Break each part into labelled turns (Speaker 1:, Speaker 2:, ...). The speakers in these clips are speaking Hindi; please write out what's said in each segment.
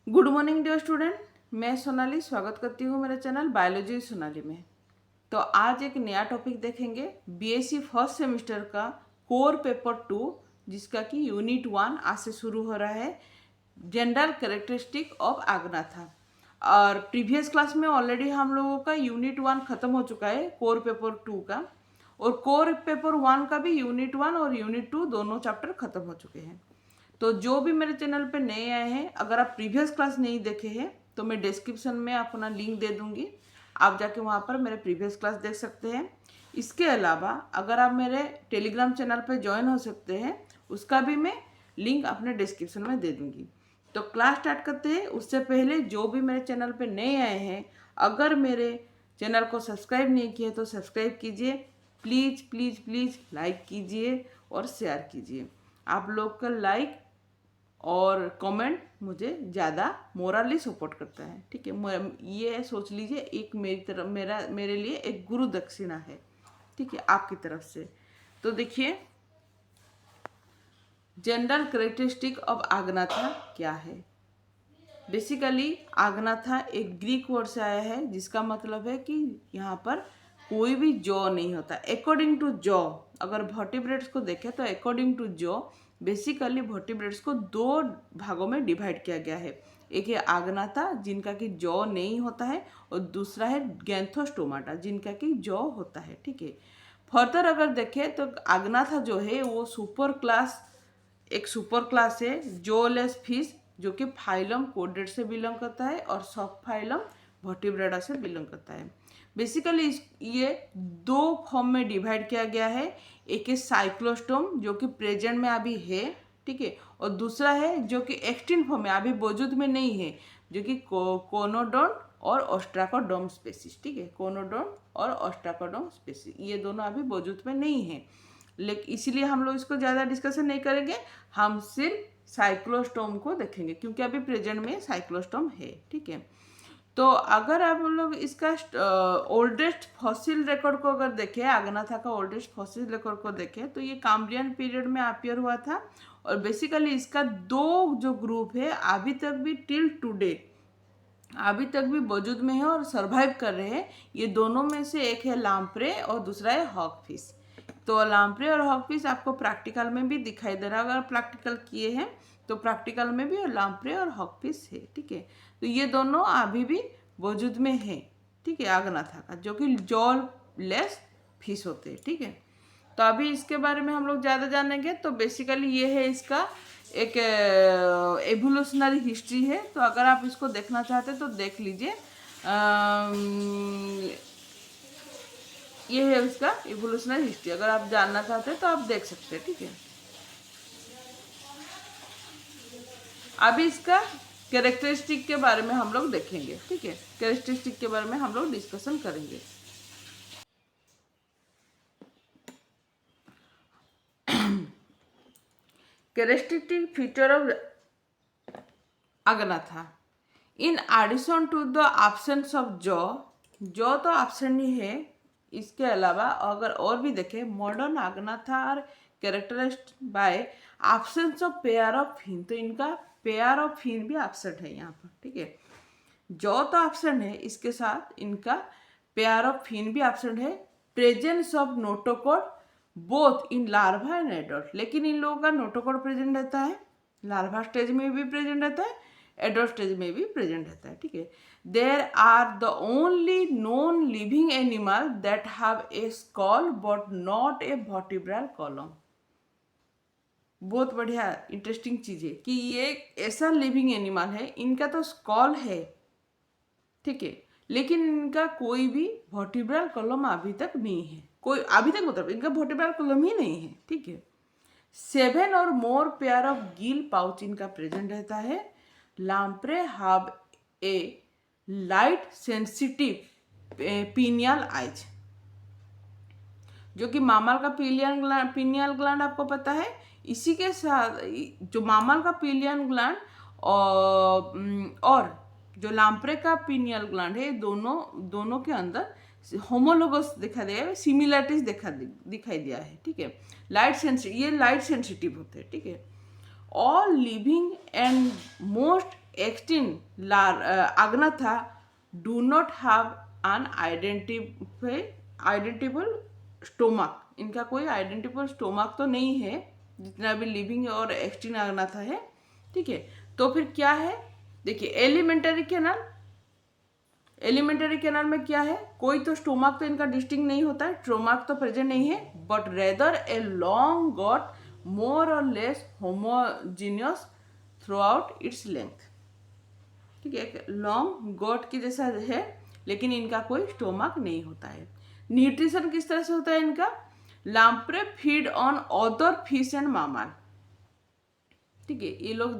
Speaker 1: Good morning dear student. मैं सोनाली स्वागत करती हूँ मेरे चैनल बायोलॉजी सोनाली में। तो आज एक नया टॉपिक देखेंगे बीएससी फर्स्ट सेमेस्टर का कोर पेपर 2, जिसका कि यूनिट 1 आज से शुरू हो रहा है, जनरल कैरेक्टरिस्टिक ऑफ आग्नाथा। और प्रीवियस क्लास में ऑलरेडी हम लोगों का यूनिट 1 खत्म हो चुका है कोर पेपर 2 का, और कोर पेपर 1 का भी यूनिट 1 और यूनिट 2 दोनों चैप्टर खत्म हो चुके हैं। तो जो भी मेरे चैनल पे नए आए हैं, अगर आप प्रीवियस क्लास नहीं देखे हैं तो मैं डिस्क्रिप्शन में अपना लिंक दे दूंगी, आप जाके वहाँ पर मेरे प्रीवियस क्लास देख सकते हैं। इसके अलावा अगर आप मेरे टेलीग्राम चैनल पे ज्वाइन हो सकते हैं, उसका भी मैं लिंक अपने डिस्क्रिप्शन में दे दूंगी। तो क्लास स्टार्ट करते हैं। उससे पहले जो भी मेरे चैनल पे नए आए हैं, अगर मेरे चैनल को सब्सक्राइब नहीं किए तो सब्सक्राइब कीजिए, प्लीज़ प्लीज़ प्लीज़ लाइक कीजिए और शेयर कीजिए। आप लोग का लाइक और कमेंट मुझे ज़्यादा मोरली सपोर्ट करता है, ठीक है। ये सोच लीजिए एक मेरे लिए एक गुरु दक्षिणा है, ठीक है, आपकी तरफ से। तो देखिए, जनरल कैरेक्टरिस्टिक ऑफ आग्नाथा क्या है। बेसिकली आग्नाथा एक ग्रीक वर्ड से आया है, जिसका मतलब है कि यहाँ पर कोई भी जॉ नहीं होता। अकॉर्डिंग टू जॉ, अगर वर्टिब्रेट्स को देखें तो according to jaw basically vertebrates को दो भागों में डिवाइड किया गया है। एक है आग्नाथा, जिनका कि जॉ नहीं होता है, और दूसरा है गैंथोस्टोमाटा, जिनका कि जॉ होता है, ठीक है। फर्दर अगर देखें तो आग्नाथा जो है वो एक सुपर क्लास है जोलेस फिश, जो कि फाइलम कोडेड से बिलोंग करता है और सब फाइलम वर्टिब्रेटा से बिलोंग करता है। बेसिकली ये दो फॉर्म में डिवाइड किया गया है। एक है साइक्लोस्टोम, जो कि प्रेजेंट में अभी है, ठीक है, और दूसरा है जो कि एक्सटिंक्ट फॉर्म में अभी वजूद में नहीं है, जो कि कोनोडोन और ऑस्ट्राकोडोम स्पेसीज, ठीक है। कोनोडोन और ऑस्ट्राकोडोम स्पेसीज ये दोनों अभी वजूद में नहीं है, लेकिन इसीलिए हम लोग इसको ज़्यादा डिस्कशन नहीं करेंगे। हम सिर्फ साइक्लोस्टोम को देखेंगे, क्योंकि अभी प्रेजेंट में साइक्लोस्टोम है, ठीक है। तो अगर आप लोग इसका ओल्डेस्ट फॉसिल रिकॉर्ड को अगर देखें, आग्नाथा का ओल्डेस्ट फॉसिल रिकॉर्ड को देखें, तो ये काम्ब्रियन पीरियड में अपीयर हुआ था। और बेसिकली इसका दो जो ग्रुप है अभी तक भी टिल टुडे अभी तक भी वजूद में है और सरवाइव कर रहे हैं। ये दोनों में से एक है लाम्प्रे और दूसरा है हॉकफिश। तो लाम्प्रे और हॉकफिश आपको प्रैक्टिकल में भी दिखाई दे रहा है, अगर प्रैक्टिकल किए हैं तो प्रैक्टिकल में भी लाम्प्रे और हॉकफिश है, ठीक है। तो ये दोनों अभी भी वजूद में है, ठीक है, आग्नाथा का, जो कि जॉल लेस फिश होते हैं, ठीक है। तो अभी इसके बारे में हम लोग ज़्यादा जानेंगे। तो बेसिकली ये है इसका एक एवोल्यूशनरी हिस्ट्री है। तो अगर आप इसको देखना चाहते तो देख लीजिए। ये है इसका एवोल्यूशनरी हिस्ट्री, अगर आप जानना चाहते हैं तो आप देख सकते हैं, ठीक है। अभी इसका कैरेक्टरिस्टिक के बारे में हम लोग देखेंगे, ठीक है। कैरेक्टरिस्टिक के बारे में हम लोग डिस्कशन करेंगे। Characteristic feature of Agnatha in addition to the absence of jaw तो एब्सेंट ही है। इसके अलावा अगर और भी देखें, modern Agnatha are characterised by absence of pair of fin, तो इनका पेयर ऑफ फिन भी एब्सेंट है यहाँ पर, ठीक है। जॉ तो एब्सेंट है, इसके साथ इनका पेयर ऑफ फिन भी एब्सेंट है। Presence of notochord both in larva and adult, लेकिन इन लोगों का नोटोकॉड प्रेजेंट रहता है, लार्वा स्टेज में भी प्रेजेंट रहता है, एडल्ट स्टेज में भी प्रेजेंट रहता है, ठीक है। There are the only known living animal that have a skull but not a vertebral column. बहुत बढ़िया इंटरेस्टिंग चीज़ है कि ये ऐसा लिविंग एनिमल है, इनका तो स्कॉल है, ठीक है, लेकिन इनका कोई भी वर्टिब्रल कॉलम अभी तक नहीं है। कोई अभी तक मतलब इनका वर्टिब्रल कॉलम ही नहीं है, ठीक है। 7 और more pair of gill pouch इनका प्रेजेंट रहता है। Lamprey have a light sensitive pineal eyes, जो कि मामल का पिनियल ग्लैंड आपको पता है। इसी के साथ जो मामल का पिनियल ग्लैंड और जो लाम्प्रे का पिनियल ग्लैंड है, दोनों के अंदर होमोलोगस दिखा दिया, सिमिलरिटीज दिखाई दिया है, ठीक है। ये लाइट सेंसिटिव होते हैं, ठीक है। All living and most extinct Agnatha do not have an identifiable stomach. इनका कोई आइडेंटिबल स्टोमक तो नहीं है जितना भी लिविंग और एक्सटिंक्ट आग्नाथा है, ठीक है। तो फिर क्या है, देखिए एलिमेंटरी कैनाल में क्या है, कोई तो स्टोमक तो इनका डिस्टिंक्ट नहीं होता है, स्टोमक तो प्रेजेंट नहीं है, but rather a long gut more और less homogeneous throughout its length, ठीक है। एक लॉन्ग गॉट के जैसा है, लेकिन इनका कोई स्टोमक नहीं होता है। न्यूट्रिशन किस तरह से होता है इनका, lamprey feed on other fish and mammal, ठीक है। ये लोग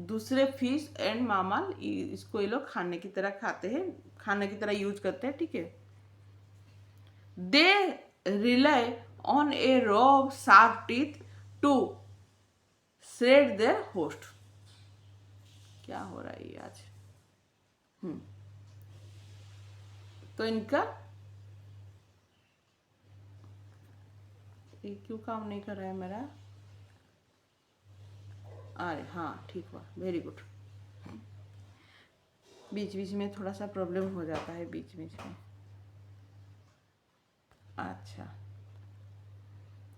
Speaker 1: दूसरे फिश एंड मामल इसको ये लोग खाने की तरह खाते हैं, खाने की तरह यूज करते हैं, ठीक है। They rely on a row of sharp teeth to shred their host. क्या हो रहा है ये आज, तो इनका ये क्यों काम नहीं कर रहा है मेरा, अरे हाँ ठीक हुआ, वेरी गुड। बीच बीच में थोड़ा सा प्रॉब्लम हो जाता है बीच बीच में। अच्छा,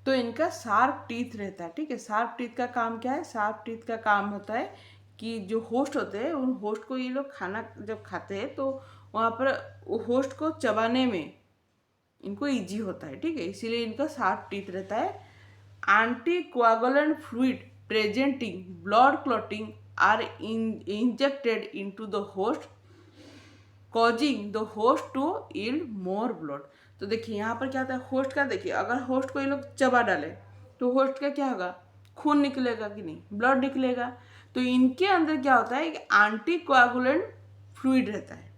Speaker 1: तो इनका शार्प टीथ रहता है, ठीक है। शार्प टीथ का काम क्या है, शार्प टीथ का काम होता है कि जो होस्ट होते हैं उन होस्ट को ये लोग खाना जब खाते हैं तो वहाँ पर वो होस्ट को चबाने में इनको इजी होता है, ठीक है, इसीलिए इनका शार्प टीथ रहता है। Anticoagulant fluid presenting blood clotting are injected into the host causing the host to yield more blood. तो देखिए यहाँ पर क्या होता है, होस्ट का देखिए, अगर होस्ट को ये लोग चबा डाले तो होस्ट का क्या होगा, खून निकलेगा कि नहीं, ब्लड निकलेगा। तो इनके अंदर क्या होता है, एक एंटी कोआगुलेंट फ्लूइड रहता है।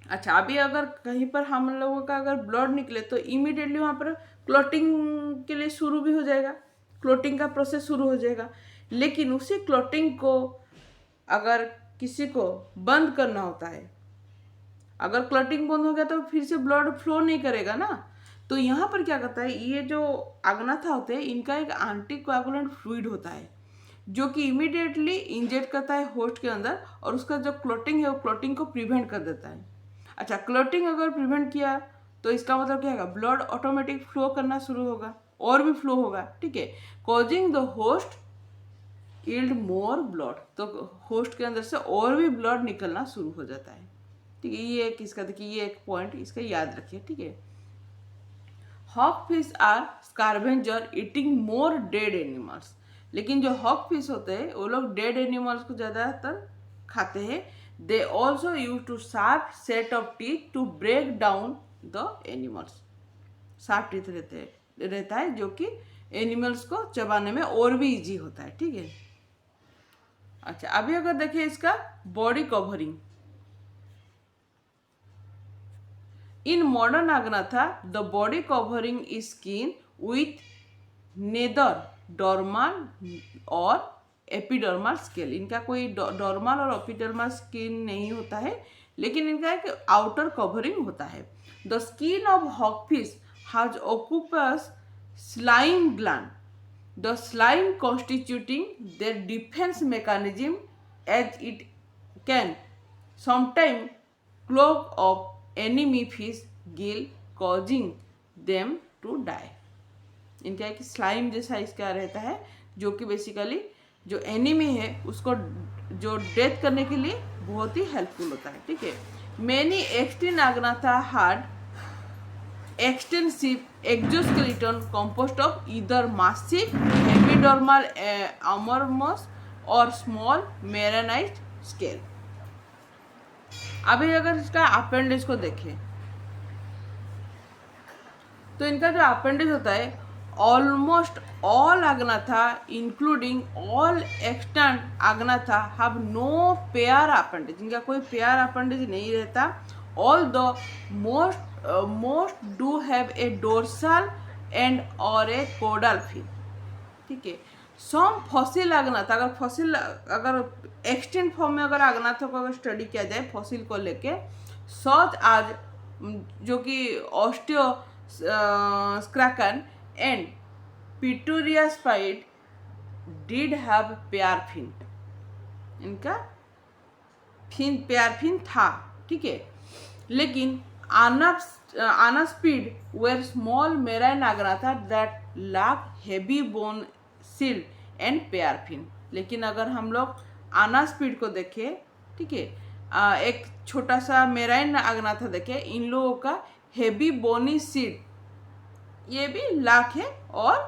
Speaker 1: अच्छा, अभी अगर कहीं पर हम लोगों का अगर ब्लड निकले तो इमीडिएटली वहाँ पर क्लॉटिंग के लिए शुरू भी हो जाएगा, क्लॉटिंग का प्रोसेस शुरू हो जाएगा। लेकिन उसी क्लॉटिंग को अगर किसी को बंद करना होता है, अगर क्लॉटिंग बंद हो गया तो फिर से ब्लड फ्लो नहीं करेगा ना। तो यहाँ पर क्या करता है, ये जो आग्नाथा होते हैं इनका एक एंटी कोआगुलेंट फ्लूइड होता है जो कि इमीडिएटली इंजेक्ट करता है होस्ट के अंदर, और उसका जो क्लॉटिंग है वो क्लॉटिंग को प्रिवेंट कर देता है। अच्छा, क्लॉटिंग अगर प्रिवेंट किया तो इसका मतलब क्या होगा, ब्लड ऑटोमेटिक फ्लो करना शुरू होगा और भी फ्लो होगा, ठीक है, causing the host yield more blood. तो होस्ट के अंदर से और भी ब्लड निकलना शुरू हो जाता है, ठीक है। ये एक इसका देखिए, ये एक पॉइंट इसका याद रखिए, ठीक है। Hagfish are scavenger eating more dead animals. लेकिन जो हॉक फिश होते हैं वो लोग डेड एनिमल्स को ज़्यादातर खाते हैं। They also use to sharp set of teeth to break down the animals. Sharp teeth रहता है जो कि एनिमल्स को चबाने में और भी इजी होता है, ठीक है। अच्छा, अभी अगर देखिए इसका body covering, in modern agnatha the body covering is skin with neither डॉर्मल और एपिडर्मल स्केल। इनका कोई डॉर्मल और एपिडर्मल स्किन नहीं होता है, लेकिन इनका एक आउटर कवरिंग होता है। The skin of hagfish has copious slime gland, the slime constituting their defence mechanism as it can sometime clog of enemy fish gill causing them to die। इनका एक स्लाइम जैसा इसका रहता है जो कि बेसिकली जो एनिमी है उसको जो डेथ करने के लिए बहुत ही हेल्पफुल होता है, ठीक है। Many extinct Agnatha had extensive exoskeleton composed of either massive epidermal armours और स्मॉल मेरानाइज्ड स्केल। अभी अगर इसका अपेंडिक्स को देखें तो इनका जो अपेंडिक्स होता है, almost all Agnatha including all extant Agnatha have no pair appendix. इनका कोई पेयर अपेंडिक्स नहीं रहता। All the most do have a dorsal and और ए कोडल फिन, ठीक है। सम फॉसिल आग्नाथा, अगर फॉसिल अगर एक्सटेंट फॉर्म में अगर आग्नाथा को अगर स्टडी किया जाए फॉसिल को लेके, सच आज जो कि osteostracans and pituriaspids did have pair fin. इनका पेयरफिन था, ठीक है। लेकिन anaspids were small marine agnatha that lack heavy bone shield and pair fin. लेकिन अगर हम लोग आनास्पीड को देखें, ठीक है, एक छोटा सा मेराइन आग्नाथा देखें, इन लोगों का हेवी बोनी सीड ये भी लाख है और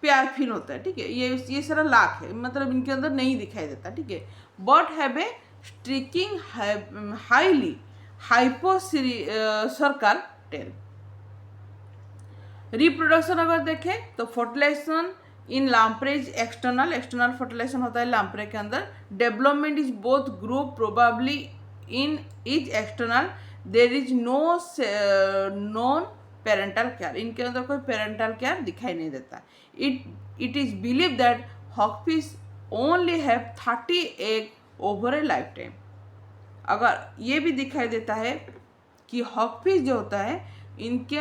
Speaker 1: पेयरफिन होता है, ठीक है। ये सारा लाख है, मतलब इनके अंदर नहीं दिखाई देता, ठीक है। But have a striking highly hypocercal tail. Reproduction अगर देखें तो fertilization in lamprey is external fertilization होता है लाम्प्रे के अंदर। Development is both group probably in is external, there is no non parental care. इनके अंदर कोई पेरेंटल केयर दिखाई नहीं देता। It is believe that hagfish only have 30 egg over a life time. अगर ये भी दिखाई देता है कि हॉकफिश जो होता है इनके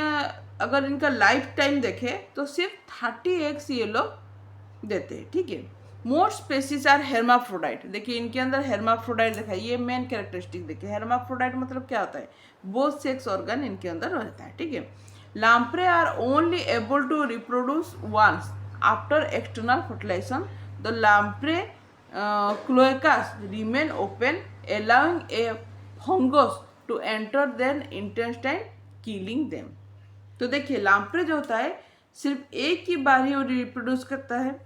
Speaker 1: अगर इनका लाइफ टाइम देखे तो सिर्फ 30 एग्स ये लोग देते हैं, ठीक है। Most species are hermaphrodite. देखिए इनके अंदर हेर्माफ्रोडाइट देखा है, ये मेन कैरेक्टरिस्टिक देखिए। हेर्माफ्रोडाइट मतलब क्या होता है, बोथ सेक्स ऑर्गन इनके अंदर रहता है, ठीक है। Lamprey are only able to reproduce once after external fertilization. The lamprey cloacas remain open allowing a fungus to enter their intestine killing them। तो देखिए लाम्प्रे जो होता है सिर्फ एक ही बार ही वो रिप्रोड्यूस करता है।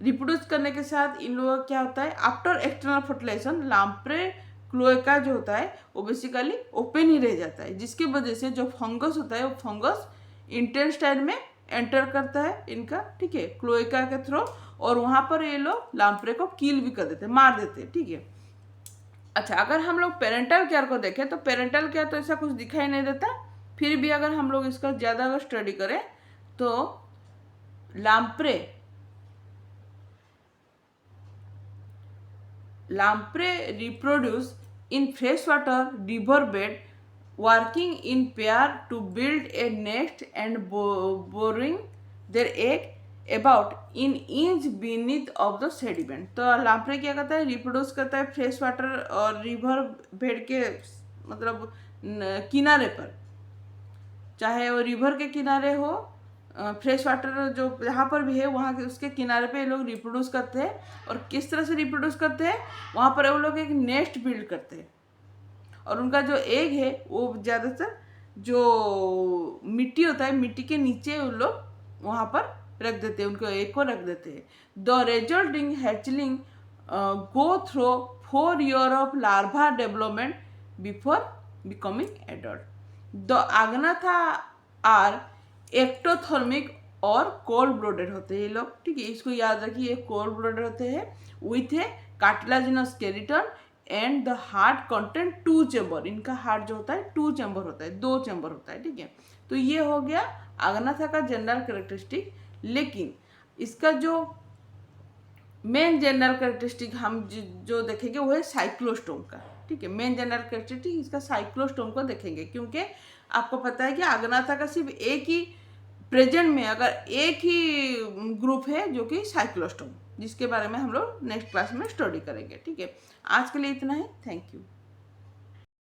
Speaker 1: रिप्रोड्यूस करने के साथ इन लोगों का क्या होता है, आफ्टर एक्सटर्नल फर्टिलाइजेशन लाम्प्रे क्लोएका जो होता है वो बेसिकली ओपन ही रह जाता है, जिसकी वजह से जो फंगस होता है वो फंगस इंटेस्टाइन में एंटर करता है इनका, ठीक है, क्लोएका के थ्रू, और वहाँ पर ये लोग लाम्प्रे को किल भी कर देते हैं, मार देते हैं, ठीक है। अच्छा, अगर हम लोग पेरेंटल केयर को देखें तो पेरेंटल केयर तो ऐसा कुछ दिखाई नहीं देता। फिर भी अगर हम लोग इसका ज़्यादा अगर स्टडी करें तो lamprey reproduce in fresh water river bed working in pair to build a nest and boring their egg about in inch beneath of the sediment. तो लाम्प्रे क्या करता है, रिप्रोड्यूस करता है फ्रेश वाटर और रिवर बेड के मतलब किनारे पर, चाहे वो रिवर के किनारे हो, फ्रेश वाटर जो जहाँ पर भी है वहाँ के उसके किनारे पे ये लोग रिप्रोड्यूस करते हैं। और किस तरह से रिप्रोड्यूस करते हैं, वहाँ पर वो लोग एक नेस्ट बिल्ड करते हैं और उनका जो एग है वो ज़्यादातर जो मिट्टी होता है मिट्टी के नीचे उन लोग वहाँ पर रख देते हैं, उनको एग को रख देते हैं। The resulting hatchling go through 4 years of larva development before becoming adult. The agnatha are ectothermic और कोल्ड ब्लोडेड होते हैं ये लोग, ठीक है, इसको याद रखिए, कोल्ड ब्लोडेड होते हैं with A cartilaginous skeleton and the heart content 2 chamber. इनका हार्ट जो होता है 2 चैम्बर होता है, 2 चैम्बर होता है, ठीक है। तो ये हो गया आग्नाथा का जनरल कैरेक्टरिस्टिक। लेकिन इसका जो मेन जनरल कैरेक्टरिस्टिक हम जो देखेंगे वो है साइक्लोस्टोम का, ठीक है। मेन जनरल कैरेक्टरिस्टिक इसका साइक्लोस्टोम को देखेंगे, क्योंकि आपको पता है कि आग्नाथा का सिर्फ एक ही प्रेजेंट में अगर एक ही ग्रुप है जो कि साइक्लोस्टोम, जिसके बारे में हम लोग नेक्स्ट क्लास में स्टडी करेंगे, ठीक है। आज के लिए इतना ही, थैंक यू।